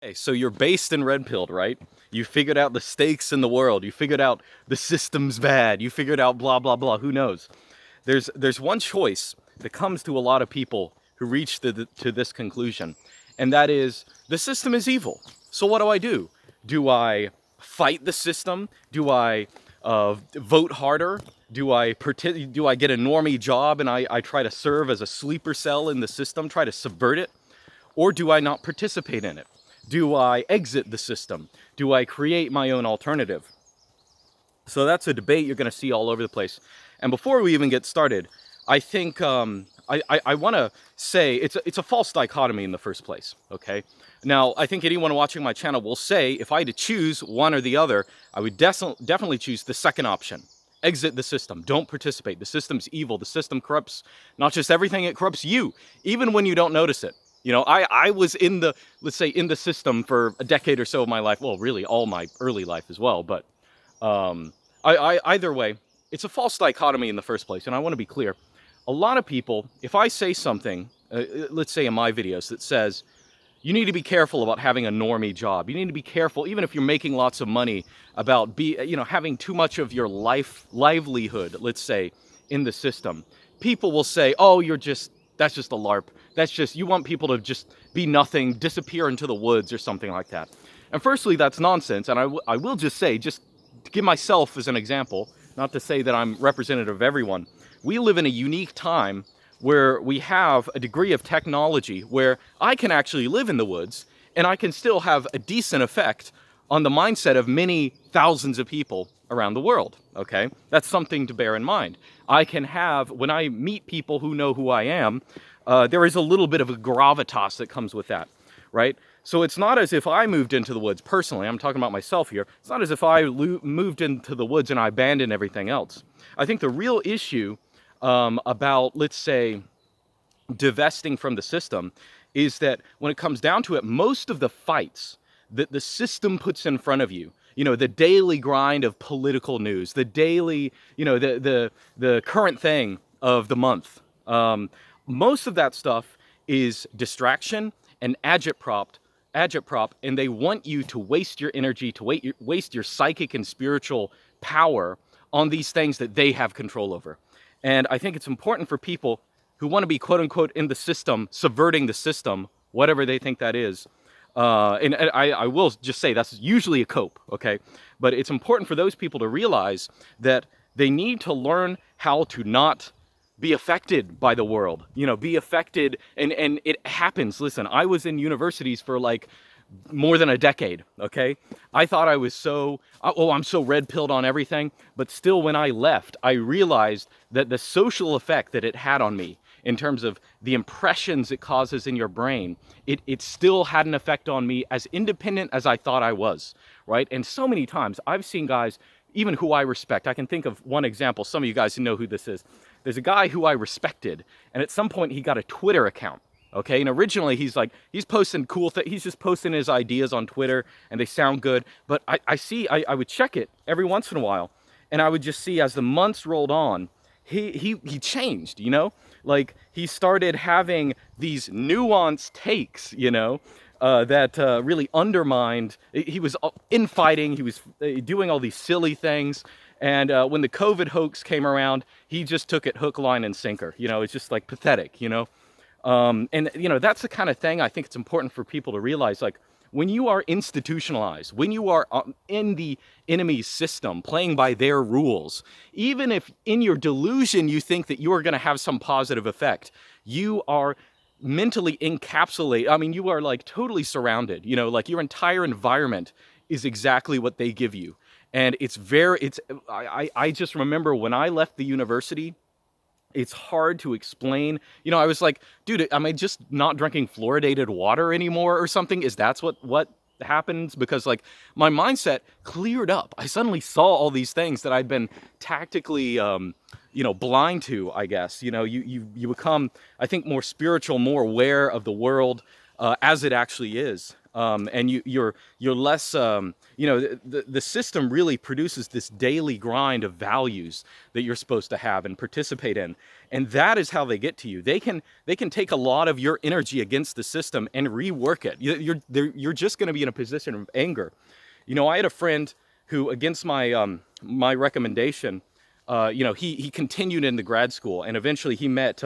Okay, so you're based and red pilled, right? You figured out the stakes in the world. You figured out the system's bad. You figured out blah blah blah. Who knows? There's one choice that comes to a lot of people who reach to this conclusion, and that is the system is evil. So what do I do? Do I fight the system? Do I vote harder? Do I get a normie job and I try to serve as a sleeper cell in the system, try to subvert it? Or do I not participate in it? Do I exit the system? Do I create my own alternative? So that's a debate you're going to see all over the place. And before we even get started, I think I want to say it's a false dichotomy in the first place. Okay. Now, I think anyone watching my channel will say if I had to choose one or the other, I would definitely choose the second option. Exit the system. Don't participate. The system's evil. The system corrupts not just everything, it corrupts you, even when you don't notice it. You know, I was in the, let's say, in the system for a decade or so of my life. Well, really all my early life as well. But either way, it's a false dichotomy in the first place. And I want to be clear. A lot of people, if I say something, let's say in my videos that says, you need to be careful about having a normie job. You need to be careful, even if you're making lots of money, about having too much of your livelihood, let's say, in the system. People will say, oh, that's just a LARP. That's just, you want people to just be nothing, disappear into the woods or something like that. And firstly, that's nonsense. And I will just say, just to give myself as an example, not to say that I'm representative of everyone, we live in a unique time where we have a degree of technology where I can actually live in the woods and I can still have a decent effect on the mindset of many thousands of people around the world, okay? That's something to bear in mind. I can have, when I meet people who know who I am, there is a little bit of a gravitas that comes with that, right? So it's not as if I moved into the woods personally. I'm talking about myself here. It's not as if I moved into the woods and I abandoned everything else. I think the real issue about, let's say, divesting from the system is that when it comes down to it, most of the fights that the system puts in front of you, you know, the daily grind of political news, the daily, you know, the current thing of the month, most of that stuff is distraction and agitprop, and they want you to waste your energy, to waste your psychic and spiritual power on these things that they have control over. And I think it's important for people who want to be quote unquote in the system, subverting the system, whatever they think that is. And I will just say that's usually a cope, okay? But it's important for those people to realize that they need to learn how to not be affected by the world, you know, be affected. And it happens. Listen, I was in universities for like more than a decade, okay? I thought I was I'm so red-pilled on everything, but still when I left, I realized that the social effect that it had on me in terms of the impressions it causes in your brain, it still had an effect on me as independent as I thought I was, right? And so many times I've seen guys, even who I respect. I can think of one example. Some of you guys know who this is. There's a guy who I respected, and at some point he got a Twitter account. Okay, and originally he's posting cool things, he's just posting his ideas on Twitter, and they sound good, but I would check it every once in a while, and I would just see as the months rolled on, he changed, you know? Like, he started having these nuanced takes, you know, that really undermined, he was infighting, he was doing all these silly things, and when the COVID hoax came around, he just took it hook, line, and sinker, you know? It's just like pathetic, you know? And, you know, that's the kind of thing I think it's important for people to realize, like, when you are institutionalized, when you are in the enemy's system, playing by their rules, even if in your delusion you think that you are going to have some positive effect, you are mentally encapsulated. I mean, you are like totally surrounded, you know, like your entire environment is exactly what they give you. And I just remember when I left the university, it's hard to explain. You know, I was like, dude, am I just not drinking fluoridated water anymore or something? Is that's what happens? Because like my mindset cleared up. I suddenly saw all these things that I'd been tactically, you know, blind to, I guess. You know, you become, I think, more spiritual, more aware of the world as it actually is. And you're less, the system really produces this daily grind of values that you're supposed to have and participate in, and that is how they get to you. They can take a lot of your energy against the system and rework it. You're just going to be in a position of anger. I had a friend who, against my recommendation, he continued in the grad school, and eventually he met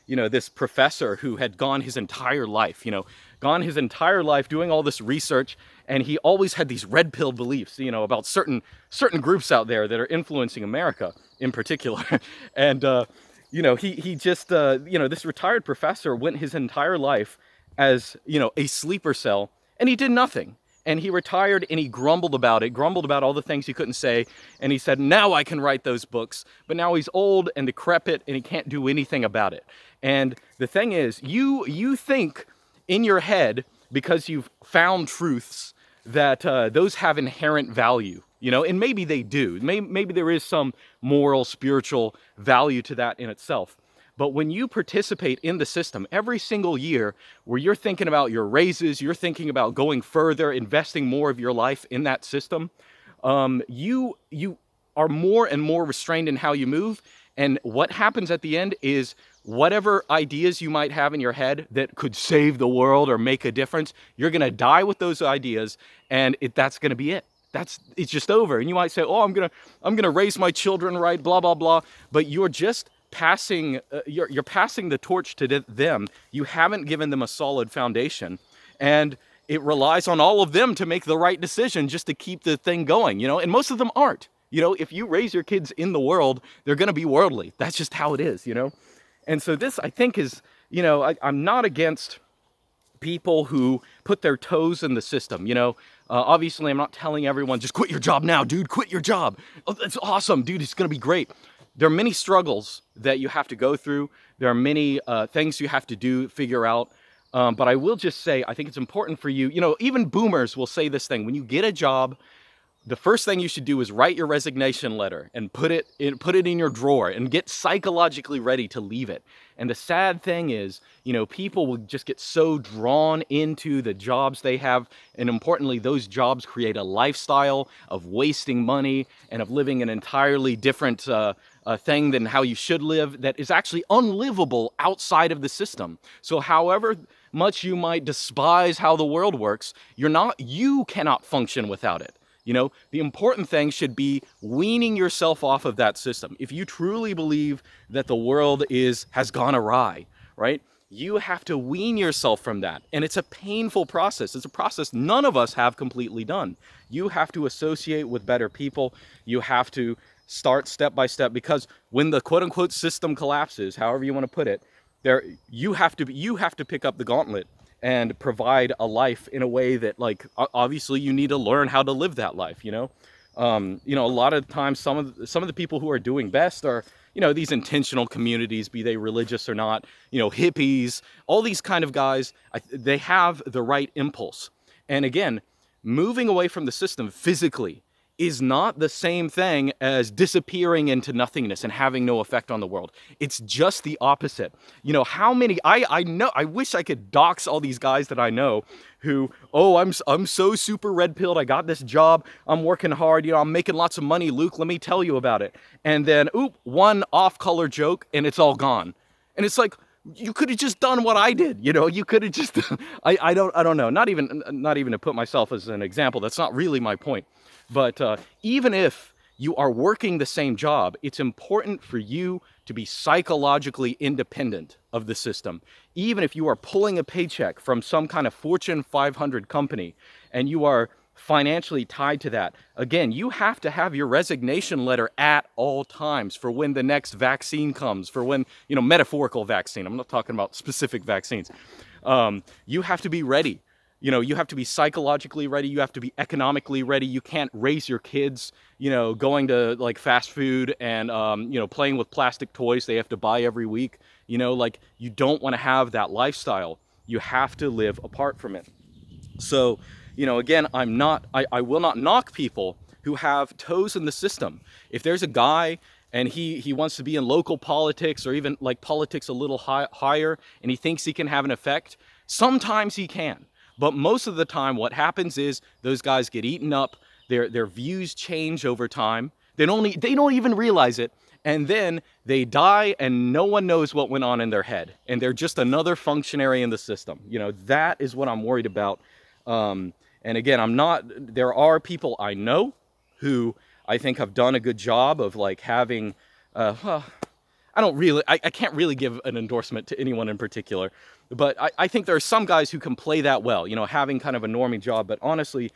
this professor who had gone his entire life, doing all this research, and he always had these red pill beliefs, about certain groups out there that are influencing America in particular. And he just this retired professor went his entire life as a sleeper cell, and he did nothing. And he retired, and he grumbled about all the things he couldn't say. And he said, now I can write those books. But now he's old and decrepit, and he can't do anything about it. And the thing is, you think in your head, because you've found truths, that those have inherent value. And maybe they do. Maybe there is some moral, spiritual value to that in itself. But when you participate in the system every single year, where you're thinking about your raises, you're thinking about going further, investing more of your life in that system, you are more and more restrained in how you move. And what happens at the end is, whatever ideas you might have in your head that could save the world or make a difference, you're going to die with those ideas, and that's going to be it. It's just over. And you might say, oh, I'm gonna raise my children right, blah blah blah, but you're just passing you're passing the torch to them. You haven't given them a solid foundation, and it relies on all of them to make the right decision just to keep the thing going. And most of them aren't. If you raise your kids in the world, they're going to be worldly. That's just how it is. And so this, I think, is, I'm not against people who put their toes in the system. Obviously, I'm not telling everyone, just quit your job now, dude, quit your job. Oh, that's awesome, dude, it's going to be great. There are many struggles that you have to go through. There are many things you have to figure out. But I will just say, I think it's important for you, even boomers will say this thing: when you get a job, the first thing you should do is write your resignation letter and put it in your drawer and get psychologically ready to leave it. And the sad thing is, people will just get so drawn into the jobs they have. And importantly, those jobs create a lifestyle of wasting money and of living an entirely different thing than how you should live, that is actually unlivable outside of the system. So however much you might despise how the world works, you cannot function without it. The important thing should be weaning yourself off of that system. If you truly believe that the world has gone awry, right? You have to wean yourself from that. And it's a painful process. It's a process none of us have completely done. You have to associate with better people. You have to start step by step, because when the quote unquote system collapses, however you want to put it, you have to pick up the gauntlet and provide a life in a way that, like, obviously you need to learn how to live that life. A lot of times some of the people who are doing best are, these intentional communities, be they religious or not, hippies, all these kind of guys. They have the right impulse. And again, moving away from the system physically is not the same thing as disappearing into nothingness and having no effect on the world. It's just the opposite. How many, I wish I could dox all these guys that I know who, oh, I'm so super red pilled, I got this job, I'm working hard, I'm making lots of money, Luke, let me tell you about it. And then, one off-color joke and it's all gone. And it's like, you could have just done what I did, you could have just, I don't know, not even to put myself as an example, that's not really my point. But even if you are working the same job, it's important for you to be psychologically independent of the system. Even if you are pulling a paycheck from some kind of Fortune 500 company and you are financially tied to that, again, you have to have your resignation letter at all times for when the next vaccine comes, for when, metaphorical vaccine. I'm not talking about specific vaccines. You have to be ready. You have to be psychologically ready. You have to be economically ready. You can't raise your kids, going to like fast food and, playing with plastic toys they have to buy every week. You don't want to have that lifestyle. You have to live apart from it. So, again, I will not knock people who have toes in the system. If there's a guy and he wants to be in local politics or even like politics a little higher and he thinks he can have an effect, sometimes he can. But most of the time, what happens is those guys get eaten up. Their views change over time. They don't even realize it. And then they die and no one knows what went on in their head. And they're just another functionary in the system. You know, that is what I'm worried about. And again, there are people I know who I think have done a good job of like having, well, I can't really give an endorsement to anyone in particular, but I think there are some guys who can play that well, you know, having kind of a normie job. But honestly,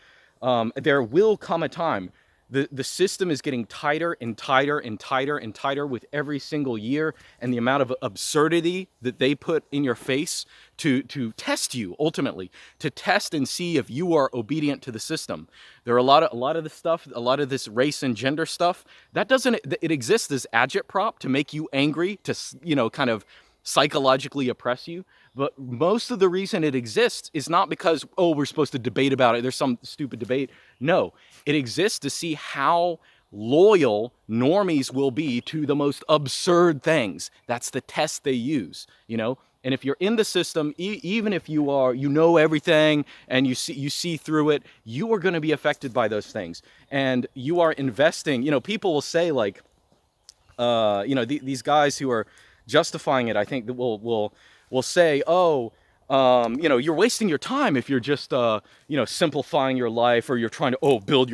there will come a time. The system is getting tighter and tighter and tighter and tighter with every single year, and the amount of absurdity that they put in your face to test you, ultimately, to test and see if you are obedient to the system. There are a lot of this stuff, a lot of this race and gender stuff, it exists as agitprop to make you angry, to, you know, kind of psychologically oppress you. But most of the reason it exists is not because, oh, we're supposed to debate about it, there's some stupid debate. No, it exists to see how loyal normies will be to the most absurd things. That's the test they use, you know? And if you're in the system, even if you know everything and you see through it, you are going to be affected by those things. And you are investing, you know, people will say like, you know, these guys who are justifying it, I think that will say, oh, you know, you're wasting your time if you're just, you know, simplifying your life, or you're trying to, build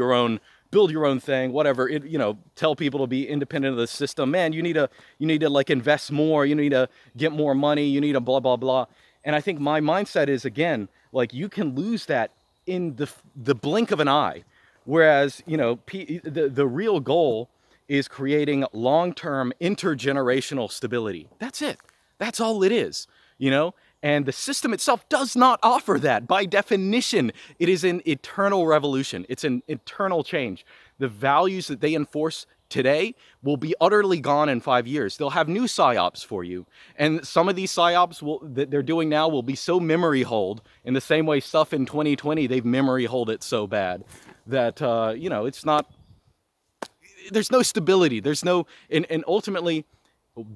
your own thing, whatever. You know, tell people to be independent of the system. Man, you need to like invest more. You need to get more money. You need to blah, blah, blah. And I think my mindset is, again, like, you can lose that in the blink of an eye. Whereas, you know, the real goal is creating long-term intergenerational stability. That's it. That's all it is, you know? And the system itself does not offer that. By definition, it is an eternal revolution. It's an eternal change. The values that they enforce today will be utterly gone in 5 years. They'll have new psyops for you. And some of these psyops that they're doing now will be so memory hold, in the same way stuff in 2020, they've memory hold it so bad that, you know, it's not, there's no stability. There's no, and ultimately,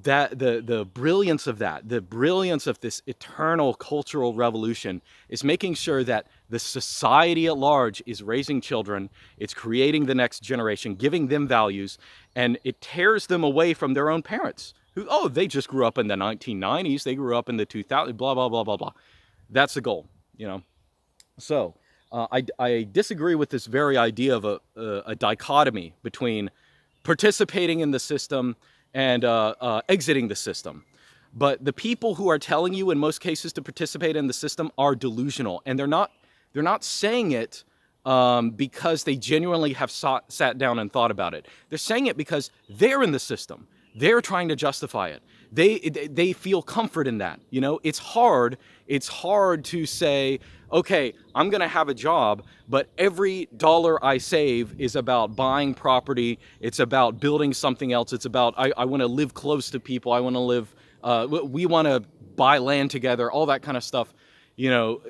that the brilliance of this eternal cultural revolution is making sure that the society at large is raising children, it's creating the next generation, giving them values, and it tears them away from their own parents who, they just grew up in the 1990s, they grew up in the 2000s, blah, blah, blah, blah, blah. That's the goal, you know? So I disagree with this very idea of a dichotomy between participating in the system and exiting the system. But the people who are telling you in most cases to participate in the system are delusional, and they're not saying it because they genuinely have sat down and thought about it. They're saying it because they're in the system. They're trying to justify it. They feel comfort in that. You know, it's hard to say, okay, I'm going to have a job, but every dollar I save is about buying property. It's about building something else. It's about, I want to live close to people. I want to live, we want to buy land together, all that kind of stuff. You know,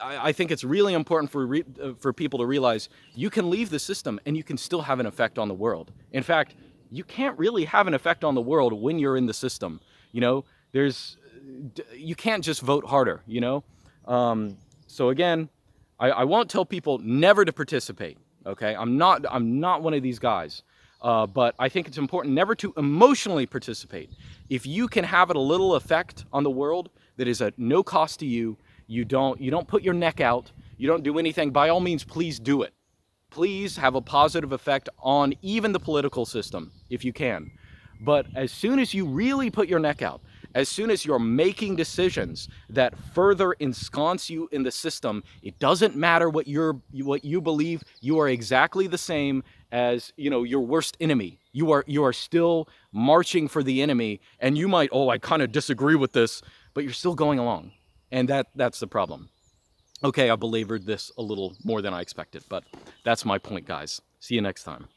I think it's really important for people to realize you can leave the system and you can still have an effect on the world. In fact, you can't really have an effect on the world when you're in the system. You know, you can't just vote harder, you know? So again, I won't tell people never to participate, okay? I'm not one of these guys. But I think it's important never to emotionally participate. If you can have a little effect on the world that is at no cost to you, you don't put your neck out, you don't do anything, by all means, please do it. Please have a positive effect on even the political system, if you can. But as soon as you really put your neck out, as soon as you're making decisions that further ensconce you in the system, it doesn't matter what you believe, you are exactly the same as, you know, your worst enemy. You are still marching for the enemy, and you might, I kind of disagree with this, but you're still going along. And that's the problem. Okay, I belabored this a little more than I expected, but that's my point, guys. See you next time.